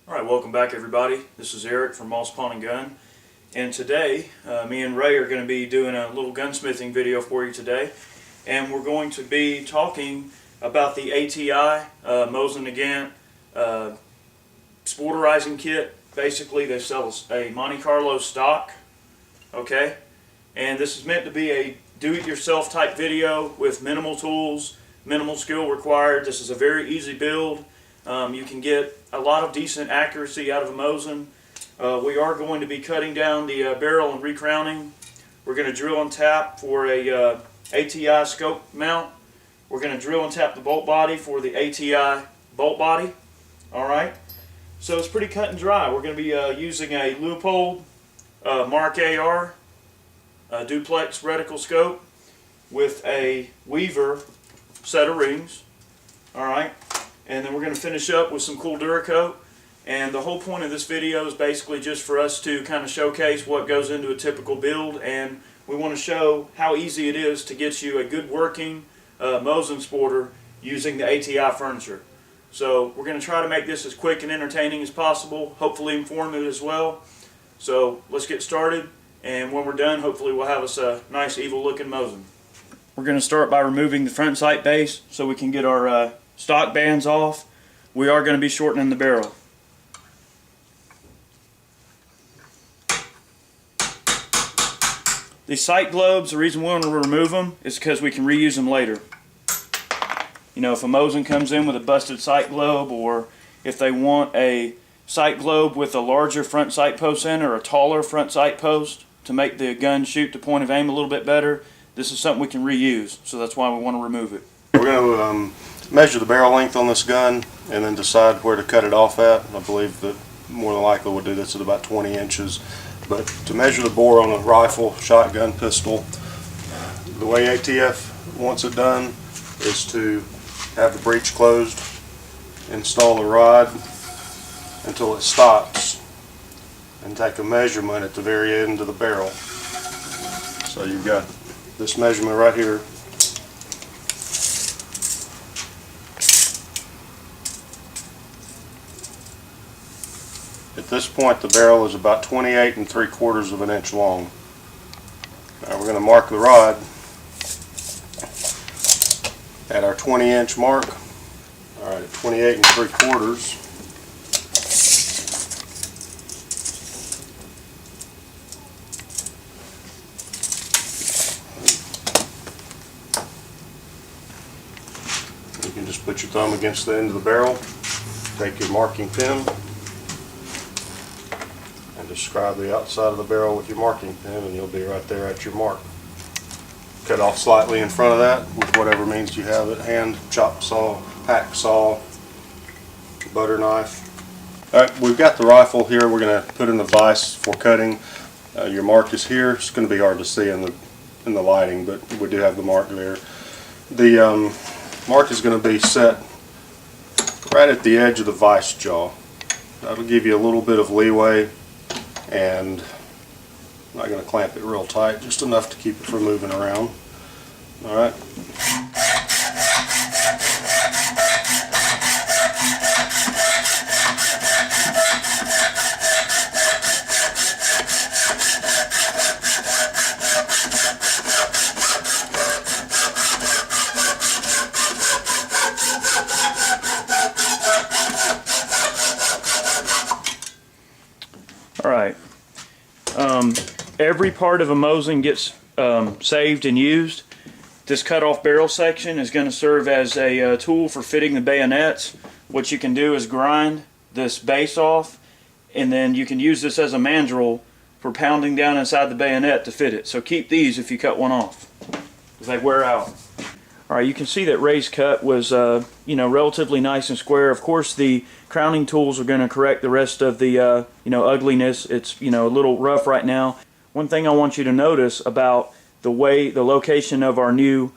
Alright, welcome back everybody. This is Eric from Moss Pawn & Gun, and today me and Ray are going to be doing a little gunsmithing video for you today, and we're going to be talking about the ATI Mosin sporterizing kit. Basically they sell a Monte Carlo stock, okay, and this is meant to be a do-it-yourself type video with minimal tools, minimal skill required. This is a very easy build. You can get a lot of decent accuracy out of a Mosin. We are going to be cutting down the barrel and recrowning. We're going to drill and tap for a ATI scope mount. We're going to drill and tap the bolt body for the ATI bolt body. Alright, so it's pretty cut and dry. We're going to be using a Leupold Mark AR duplex reticle scope with a Weaver set of rings. Alright. And then we're going to finish up with some cool Duracoat. And the whole point of this video is basically just for us to kind of showcase what goes into a typical build, and we want to show how easy it is to get you a good working Mosin sporter using the ATI furniture. So we're going to try to make this as quick and entertaining as possible, hopefully informative as well. So let's get started, and when we're done, hopefully we'll have us a nice evil looking Mosin. We're going to start by removing the front sight base so we can get our stock bands off. We are going to be shortening the barrel. These sight globes, the reason we want to remove them is because we can reuse them later. You know, if a Mosin comes in with a busted sight globe, or if they want a sight globe with a larger front sight post in or a taller front sight post to make the gun shoot the point of aim a little bit better, this is something we can reuse, so that's why we want to remove it. We're going to measure the barrel length on this gun and then decide where to cut it off at. I believe that more than likely we'll do this at about 20 inches. But to measure the bore on a rifle, shotgun, pistol, the way ATF wants it done is to have the breech closed, install the rod until it stops, and take a measurement at the very end of the barrel. So you've got this measurement right here. At this point, the barrel is about 28 3/4 of an inch long. Now we're going to mark the rod at our 20-inch mark. All right, at 28 3/4. You can just put your thumb against the end of the barrel, take your marking pen, and describe the outside of the barrel with your marking pen, and you'll be right there at your mark. Cut off slightly in front of that with whatever means you have at hand: chop saw, hack saw, butter knife. Alright, we've got the rifle here. We're going to put in the vise for cutting. Your mark is here. It's going to be hard to see in the lighting, but we do have the mark there. The mark is going to be set right at the edge of the vise jaw. That'll give you a little bit of leeway, and I'm not going to clamp it real tight, just enough to keep it from moving around. Alright. Alright. Every part of a Mosin gets saved and used. This cut-off barrel section is going to serve as a tool for fitting the bayonets. What you can do is grind this base off, and then you can use this as a mandrel for pounding down inside the bayonet to fit it. So keep these if you cut one off, because they wear out. Alright, you can see that Ray's cut was relatively nice and square. Of course, the crowning tools are going to correct the rest of the ugliness. It's a little rough right now. One thing I want you to notice about the location of our new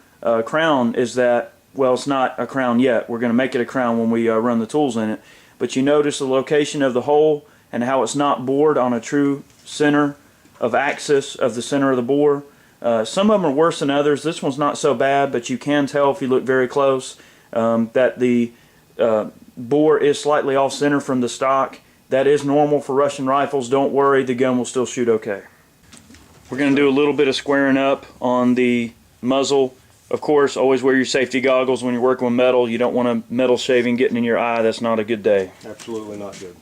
crown is that, well, it's not a crown yet. We're going to make it a crown when we run the tools in it. But you notice the location of the hole and how it's not bored on a true center of axis of the center of the bore. Some of them are worse than others. This one's not so bad, but you can tell if you look very close that the bore is slightly off center from the stock. That is normal for Russian rifles. Don't worry, the gun will still shoot okay. We're going to do a little bit of squaring up on the muzzle. Of course, always wear your safety goggles when you're working with metal. You don't want a metal shaving getting in your eye. That's not a good day. Absolutely not good.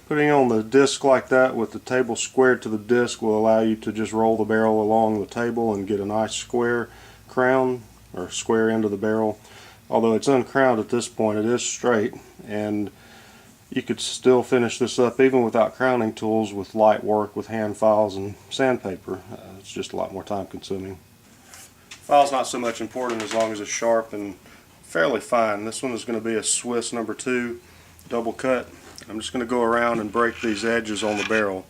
Putting on the disc like that with the table squared to the disc will allow you to just roll the barrel along the table and get a nice square crown or square end of the barrel. Although it's uncrowned at this point, it is straight, and you could still finish this up even without crowning tools with light work with hand files and sandpaper. It's just a lot more time consuming. File's not so much important as long as it's sharp and fairly fine. This one is going to be a Swiss No. 2 double cut. I'm just going to go around and break these edges on the barrel.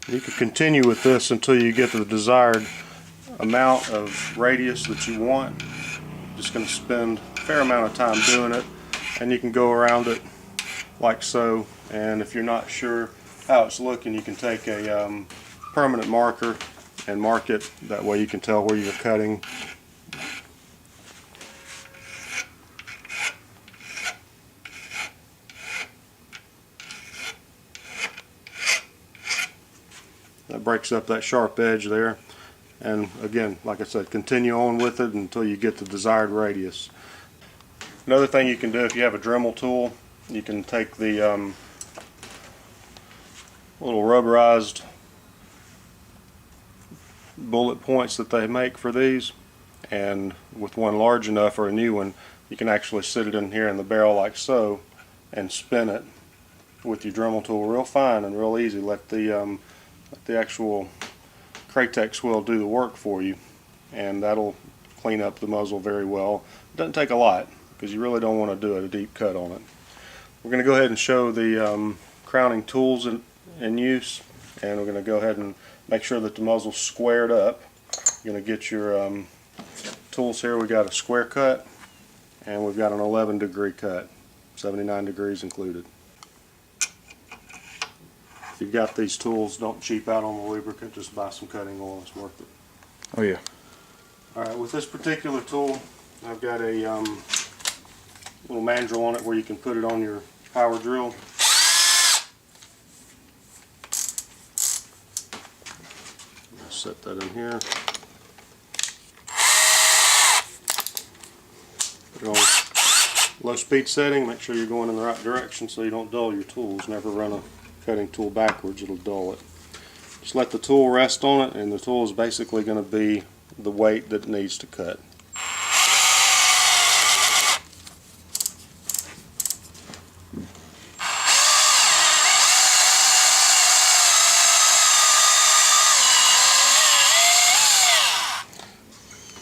You can continue with this until you get to the desired amount of radius that you want. Just going to spend a fair amount of time doing it, and you can go around it like so. And if you're not sure how it's looking, you can take a permanent marker and mark it. That way you can tell where you're cutting. That breaks up that sharp edge there, and again, like I said, continue on with it until you get the desired radius. Another thing you can do, if you have a Dremel tool, you can take the little rubberized bullet points that they make for these, and with one large enough or a new one, you can actually sit it in here in the barrel like so and spin it with your Dremel tool real fine and real easy. Let the actual Kratex wheel do the work for you, and that'll clean up the muzzle very well. It doesn't take a lot because you really don't want to do a deep cut on it. We're going to go ahead and show the crowning tools in use, and we're going to go ahead and make sure that the muzzle's squared up. You're going to get your tools here. We got a square cut, and we've got an 11-degree cut, 79 degrees included. If you've got these tools, don't cheap out on the lubricant, just buy some cutting oil, it's worth it. Oh yeah. Alright, with this particular tool, I've got a little mandrel on it where you can put it on your power drill. Set that in here. Put it on low speed setting, make sure you're going in the right direction so you don't dull your tools. Never run a cutting tool backwards, it'll dull it. Just let the tool rest on it, and the tool is basically going to be the weight that it needs to cut.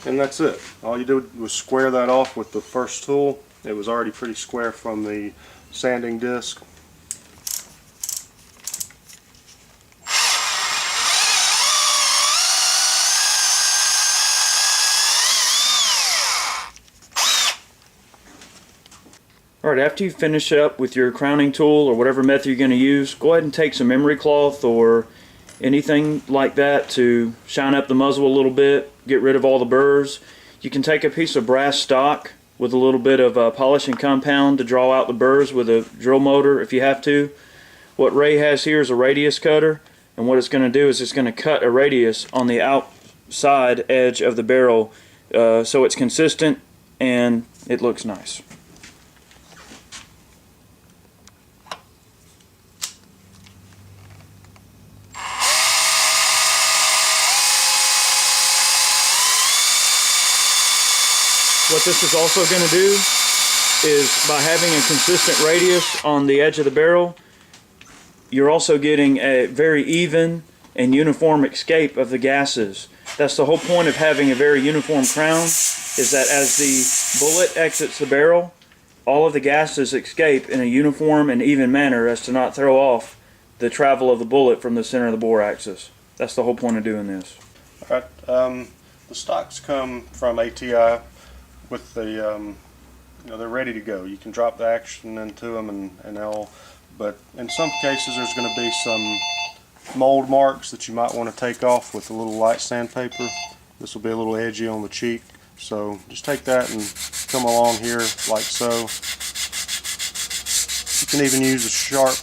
And that's it. All you did was square that off with the first tool. It was already pretty square from the sanding disc. Alright, after you finish up with your crowning tool or whatever method you're going to use, go ahead and take some emery cloth or anything like that to shine up the muzzle a little bit, get rid of all the burrs. You can take a piece of brass stock with a little bit of polishing compound to draw out the burrs with a drill motor if you have to. What Ray has here is a radius cutter, and what it's going to do is it's going to cut a radius on the outside edge of the barrel so it's consistent and it looks nice. What this is also going to do is, by having a consistent radius on the edge of the barrel, you're also getting a very even and uniform escape of the gases. That's the whole point of having a very uniform crown, is that as the bullet exits the barrel, all of the gases escape in a uniform and even manner as to not throw off the travel of the bullet from the center of the bore axis. That's the whole point of doing this. All right. The stocks come from ATI with the, they're ready to go. You can drop the action into them and all, but in some cases there's going to be some mold marks that you might want to take off with a little light sandpaper. This will be a little edgy on the cheek, so just take that and come along here like so. You can even use a sharp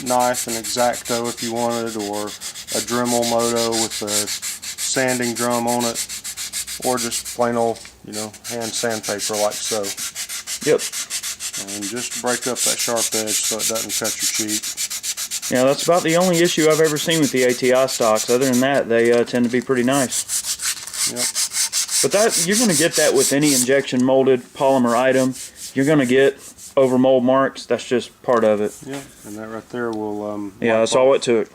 knife, an X-Acto if you wanted, or a Dremel Moto with a sanding drum on it, or just plain old, hand sandpaper like so. Yep. And just break up that sharp edge so it doesn't cut your cheek. Yeah, that's about the only issue I've ever seen with the ATI stocks. Other than that, they tend to be pretty nice. Yep. But you're going to get that with any injection molded polymer item. You're going to get over mold marks. That's just part of it. Yeah, and that right there will... yeah, that's all it took.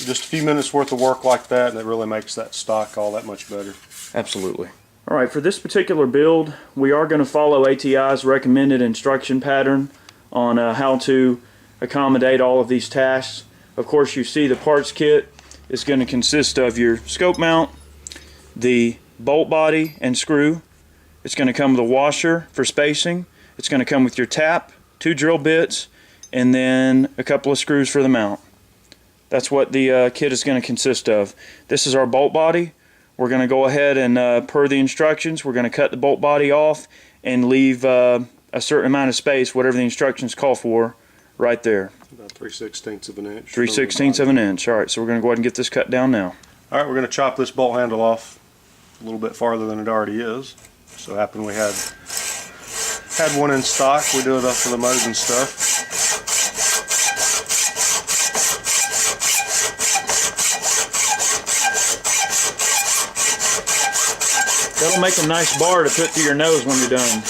Just a few minutes worth of work like that, and it really makes that stock all that much better. Absolutely. Alright, for this particular build, we are going to follow ATI's recommended instruction pattern on how to accommodate all of these tasks. Of course, you see the parts kit is going to consist of your scope mount, the bolt body and screw. It's going to come with a washer for spacing. It's going to come with your tap, 2 drill bits, and then a couple of screws for the mount. That's what the kit is going to consist of. This is our bolt body. We're going to go ahead and, per the instructions, we're going to cut the bolt body off and leave a certain amount of space, whatever the instructions call for, right there. About 3/16 of an inch. 3/16 of an inch. Alright, so we're going to go ahead and get this cut down now. Alright, we're going to chop this bolt handle off a little bit farther than it already is. So happened we had one in stock. We do it up for the Mosin stuff. That'll make a nice bar to put through your nose when you're done.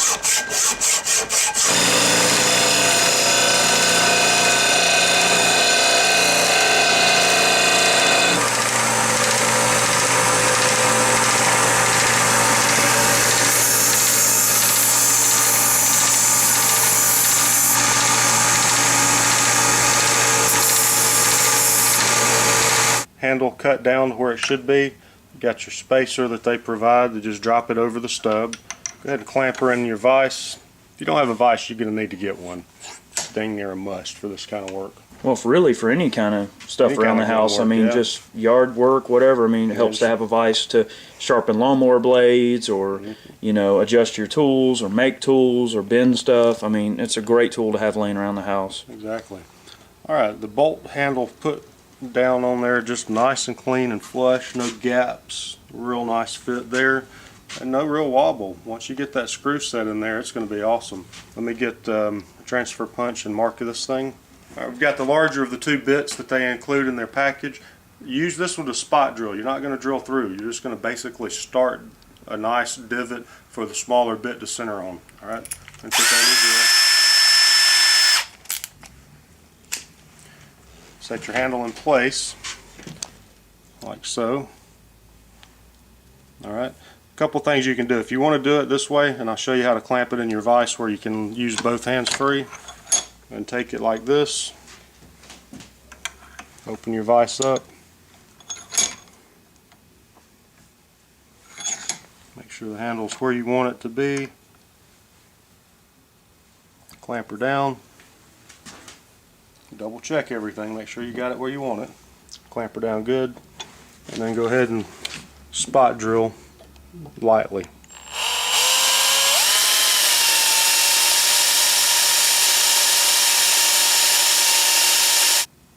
Handle cut down to where it should be. You got your spacer that they provide to just drop it over the stub. Go ahead and clamp her in your vise. If you don't have a vise, you're going to need to get one. It's dang near a must for this kind of work. Well, really for any kind of stuff around the house, I mean, just yard work, whatever. I mean, it helps to have a vise to sharpen lawnmower blades, or adjust your tools, or make tools, or bend stuff. I mean, it's a great tool to have laying around the house. Exactly. All right, the bolt handle put down on there just nice and clean and flush, no gaps, real nice fit there, and no real wobble. Once you get that screw set in there, it's going to be awesome. Let me get a transfer punch and mark this thing. All right, we've got the larger of the 2 bits that they include in their package. Use this one to spot drill. You're not going to drill through. You're just going to basically start a nice divot for the smaller bit to center on. All right, and put that in your drill. Set your handle in place like so. Alright, a couple things you can do. If you want to do it this way, and I'll show you how to clamp it in your vise where you can use both hands free, and take it like this. Open your vise up. Make sure the handle's where you want it to be. Clamp her down. Double check everything, make sure you got it where you want it. Clamp her down good, and then go ahead and spot drill lightly.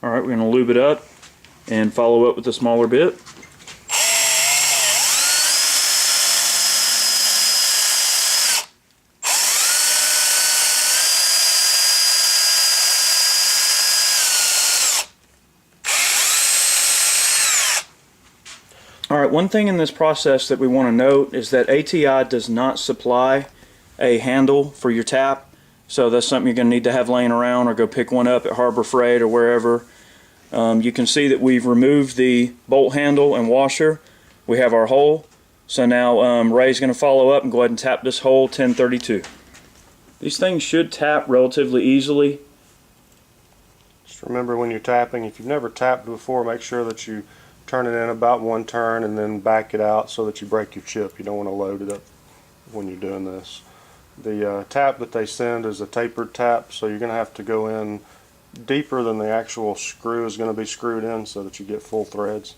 Alright, we're going to lube it up and follow up with a smaller bit. Alright, one thing in this process that we want to note is that ATI does not supply a handle for your tap, so that's something you're going to need to have laying around, or go pick one up at Harbor Freight or wherever. You can see that we've removed the bolt handle and washer. We have our hole. So now Ray's going to follow up and go ahead and tap this hole 1032. These things should tap relatively easily. Just remember when you're tapping, if you've never tapped before, make sure that you turn it in about one turn and then back it out so that you break your chip. You don't want to load it up when you're doing this. The tap that they send is a tapered tap, so you're going to have to go in deeper than the actual screw is going to be screwed in so that you get full threads.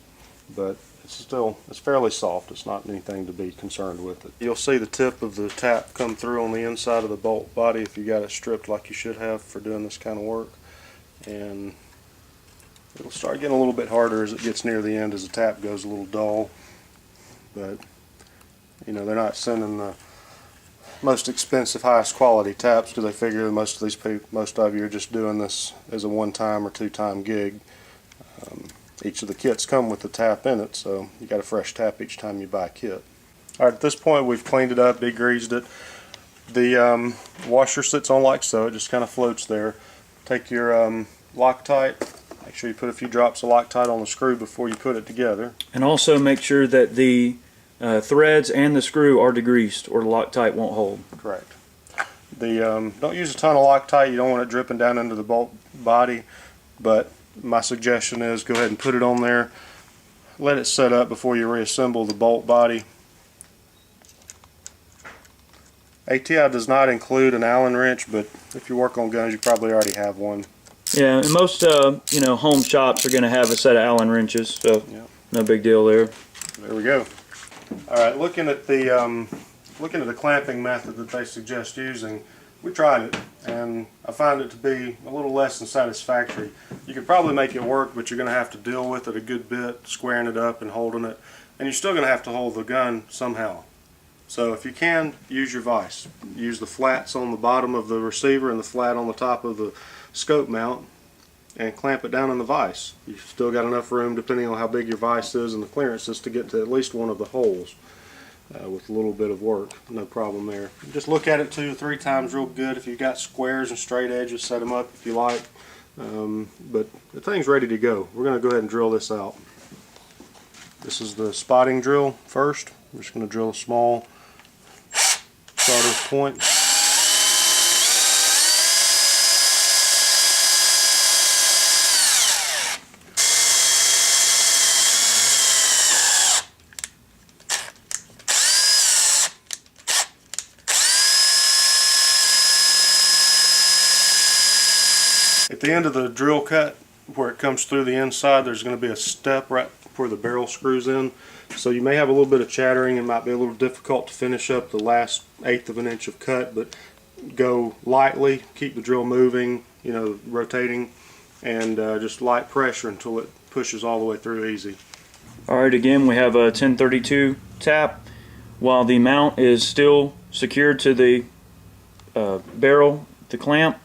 But it's fairly soft. It's not anything to be concerned with it. You'll see the tip of the tap come through on the inside of the bolt body if you got it stripped like you should have for doing this kind of work. And it'll start getting a little bit harder as it gets near the end, as the tap goes a little dull. But you know, they're not sending the most expensive, highest quality taps because they figure that most of you are just doing this as a one-time or two-time gig. Each of the kits come with the tap in it, so you got a fresh tap each time you buy a kit. Alright, at this point we've cleaned it up, degreased it. The washer sits on like so, it just kind of floats there. Take your Loctite, make sure you put a few drops of Loctite on the screw before you put it together. And also make sure that the threads and the screw are degreased or the Loctite won't hold. Correct. Don't use a ton of Loctite, you don't want it dripping down into the bolt body, but my suggestion is go ahead and put it on there, let it set up before you reassemble the bolt body. ATI does not include an Allen wrench, but if you work on guns you probably already have one. Yeah, and most you know, home shops are going to have a set of Allen wrenches, so yep. No big deal there. There we go. Alright, looking at the clamping method that they suggest using, we tried it and I find it to be a little less than satisfactory. You could probably make it work, but you're going to have to deal with it a good bit, squaring it up and holding it, and you're still going to have to hold the gun somehow. So if you can, use your vise. Use the flats on the bottom of the receiver and the flat on the top of the scope mount and clamp it down in the vise. You've still got enough room, depending on how big your vise is and the clearances, to get to at least one of the holes. With a little bit of work, no problem there. Just look at it 2 or 3 times real good. If you've got squares and straight edges, set them up if you like. But the thing's ready to go. We're going to go ahead and drill this out. This is the spotting drill first. We're just going to drill a small starter's point. At the end of the drill cut, where it comes through the inside, there's going to be a step right where the barrel screws in. So you may have a little bit of chattering. It might be a little difficult to finish up the last 1/8 of an inch of cut, but go lightly, keep the drill moving, you know, rotating, and just light pressure until it pushes all the way through easy. Alright, again we have a 1032 tap. While the mount is still secured to the barrel, the clamp,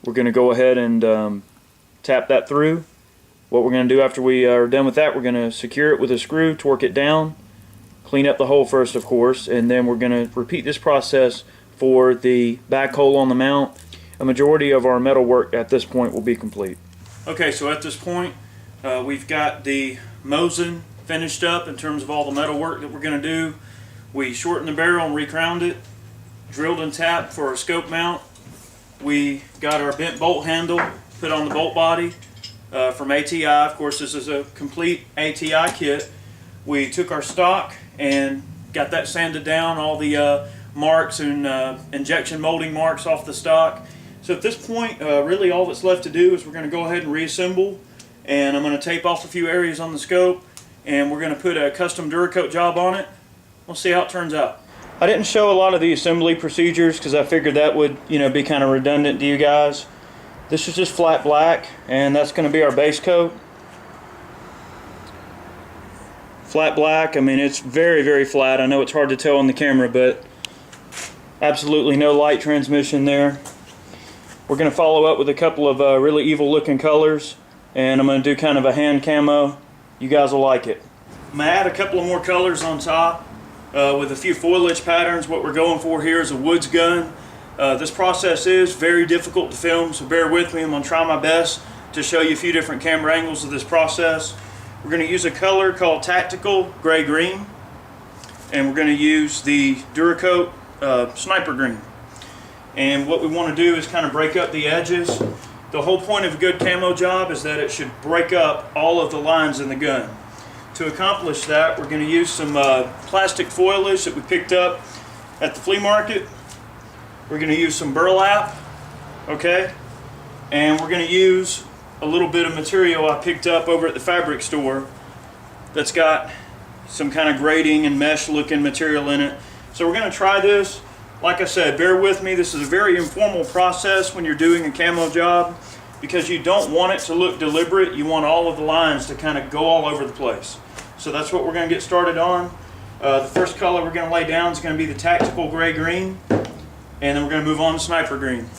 we're going to go ahead and tap that through. What we're going to do after we are done with that, we're going to secure it with a screw, torque it down, clean up the hole first of course, and then we're going to repeat this process for the back hole on the mount. A majority of our metal work at this point will be complete. Okay, so at this point we've got the Mosin finished up in terms of all the metal work that we're going to do. We shortened the barrel and recrowned it, drilled and tapped for our scope mount. We got our bent bolt handle put on the bolt body from ATI. Of course, this is a complete ATI kit. We took our stock and got that sanded down, all the marks and injection molding marks off the stock. So at this point, really all that's left to do is we're going to go ahead and reassemble, and I'm going to tape off a few areas on the scope, and we're going to put a custom Duracoat job on it. We'll see how it turns out. I didn't show a lot of the assembly procedures because I figured that would, you know, be kind of redundant to you guys. This is just flat black, and that's going to be our base coat. Flat black, I mean, it's very, very flat. I know it's hard to tell on the camera, but absolutely no light transmission there. We're going to follow up with a couple of really evil looking colors, and I'm going to do kind of a hand camo. You guys will like it. I'm going to add a couple of more colors on top with a few foliage patterns. What we're going for here is a woods gun. This process is very difficult to film, so bear with me. I'm going to try my best to show you a few different camera angles of this process. We're going to use a color called Tactical Gray Green, and we're going to use the Duracoat Sniper Green. And what we want to do is kind of break up the edges. The whole point of a good camo job is that it should break up all of the lines in the gun. To accomplish that, we're going to use some plastic foliage that we picked up at the flea market. We're going to use some burlap, okay? And we're going to use a little bit of material I picked up over at the fabric store that's got some kind of grating and mesh looking material in it. So we're going to try this. Like I said, bear with me. This is a very informal process when you're doing a camo job because you don't want it to look deliberate. You want all of the lines to kind of go all over the place. So that's what we're going to get started on. The first color we're going to lay down is going to be the Tactical Gray Green, and then we're going to move on to Sniper Green.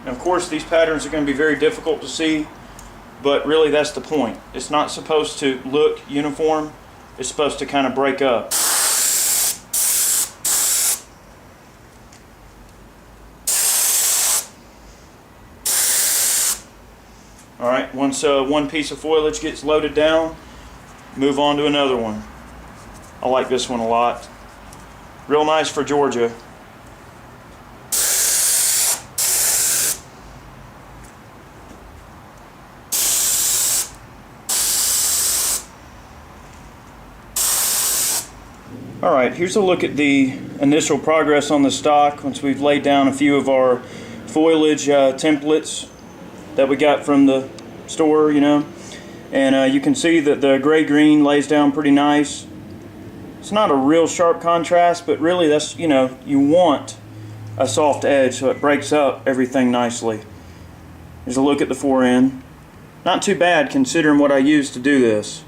And of course, these patterns are going to be very difficult to see, but really that's the point. It's not supposed to look uniform. It's supposed to kind of break up. Alright, once one piece of foliage gets loaded down, move on to another one. I like this one a lot. Real nice for Georgia. Alright, here's a look at the initial progress on the stock once we've laid down a few of our foliage templates that we got from the store, you know. And you can see that the gray-green lays down pretty nice. It's not a real sharp contrast, but really that's, you know, you want a soft edge so it breaks up everything nicely. Here's a look at the forend. Not too bad considering what I used to do this.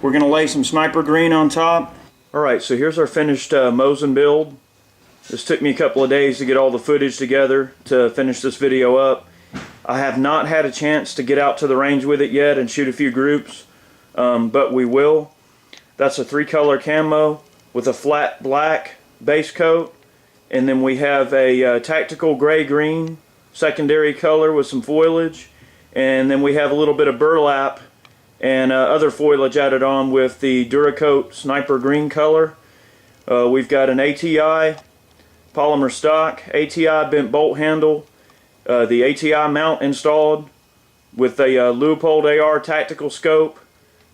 We're going to lay some Sniper Green on top. Alright, so here's our finished Mosin build. This took me a couple of days to get all the footage together to finish this video up. I have not had a chance to get out to the range with it yet and shoot a few groups, but we will. That's a 3-color camo with a flat black base coat, and then we have a Tactical Gray Green secondary color with some foliage, and then we have a little bit of burlap and other foliage added on with the Duracoat Sniper Green color. We've got an ATI polymer stock, ATI bent bolt handle, the ATI mount installed with a Leupold AR tactical scope.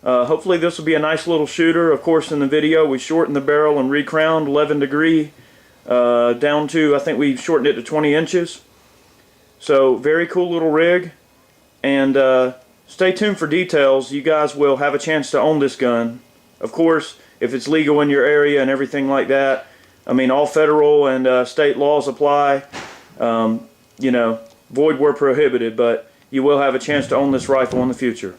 Hopefully this will be a nice little shooter. Of course, in the video we shortened the barrel and recrowned 11 degree down to, I think we shortened it to 20 inches. So very cool little rig, and stay tuned for details. You guys will have a chance to own this gun. Of course, if it's legal in your area and everything like that. I mean, all federal and state laws apply. You know, void where prohibited, but you will have a chance to own this rifle in the future.